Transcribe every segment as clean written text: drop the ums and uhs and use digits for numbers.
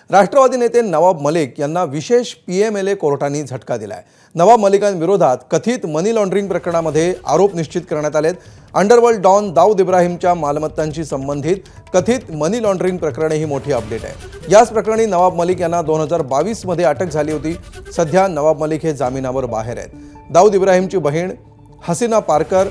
राष्ट्रवादी नेते नवाब मलिक यांना विशेष पीएमएलए कोर्टाने झटका दिलाय। नवाब मलिकांविरोधात कथित मनी लॉन्ड्रिंग प्रकरणामध्ये आरोप निश्चित करण्यात आलेत। अंडरवर्ल्ड डॉन दाऊद इब्राहिमच्या मालमत्तांशी संबंधित कथित मनी लॉन्ड्रिंग प्रकरणे ही मोठी अपडेट आहे। याच प्रकरणी नवाब मलिक यांना 2022 मध्ये अटक झाली होती। सध्या नवाब मलिक हे जामिनावर बाहेर आहेत। दाऊद इब्राहिमची बहीण हसीना पारकर,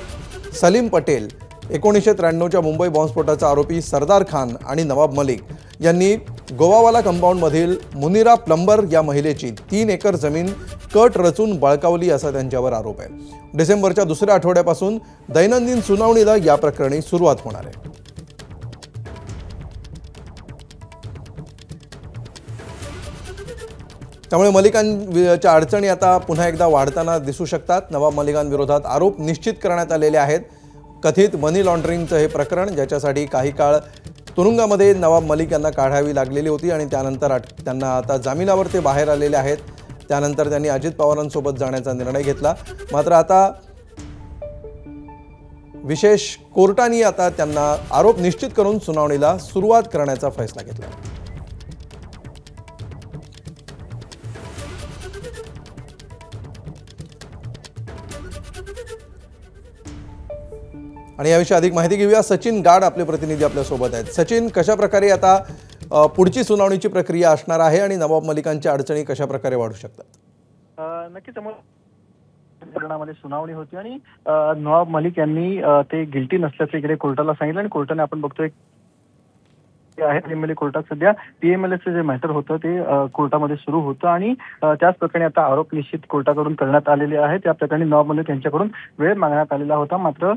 सलीम पटेल, 1993च्या मुंबई बॉम्बस्फोटाचा आरोपी सरदार खान आणि नवाब मलिक यांनी गोवावाला कंपाऊंडमधील मुनिरा प्लंबर या महिलेची 3 एकर जमीन कट रचून बळकावली असा त्यांच्यावर आरोप आहे। डिसेंबरच्या दुसऱ्या आठवड्यापासून दैनंदिन सुनावणीला या प्रकरणी सुरुवात होणार आहे। त्यामुळे मलिकांच्या अडचणी आता पुन्हा एकदा वाढताना दिसू शकतात। नवाब मलिकांविरोधात आरोप निश्चित करण्यात आलेले आहेत। कथित मनी लॉन्ड्रिंगचं हे प्रकरण, ज्याच्यासाठी काही काळ तुरुंगामध्ये नवाब मलिक यांना काढावी लागलेली होती आणि त्यानंतर त्यांना आता जामिनावर ते बाहेर आलेले आहेत। त्यानंतर त्यांनी अजित पवारांसोबत जाण्याचा निर्णय घेतला। मात्र आता विशेष कोर्टाने आता त्यांना आरोप निश्चित करून सुनावणीला सुरुवात करण्याचा फैसला घेतला। आणि याविषयी अधिक माहिती घेऊया। सचिन गाड आपले प्रतिनिधी आपल्या सोबत आहेत। सचिन, कशा प्रकारे आता पुढची सुनावणीची प्रक्रिया असणार आहे आणि नवाब मलिकांच्या अडचणी कशा प्रकारे वाढू शकतात? नक्कीच प्रकरणामध्ये सुनावणी होती आणि नवाब मलिक यांनी ते गिल्टी नसल्याचे इकडे कोर्टाला सांगितलं आणि कोर्टाने आपण बघतोय आहे पीएमएलए कोर्टात सध्या पीएमएलएचं जे मॅटर होतं ते कोर्टामध्ये सुरू होतं आणि त्याच प्रकरणी आता आरोप निश्चित कोर्टाकडून करण्यात आलेले आहेत। त्या प्रकरणी नवाब मलिक यांच्याकडून वेळ मागण्यात आलेला होता। मात्र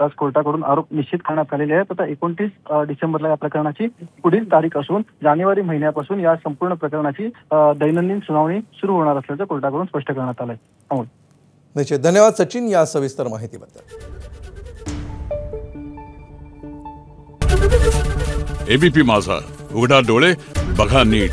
आज कोर्टाकडून आरोप निश्चित करण्यात आलेले आहेत। आता 29 डिसेंबरला या प्रकरणाची पुढील तारीख असून जानेवारी महिन्यापासून या संपूर्ण प्रकरणाची दैनंदिन सुनावणी सुरू होणार असल्याचं कोर्टाकडून स्पष्ट करण्यात आलंय। अमोल, निश्चित धन्यवाद सचिन या सविस्तर माहितीबद्दल। एबीपी माझा, उघडा डोळे बघा नीट।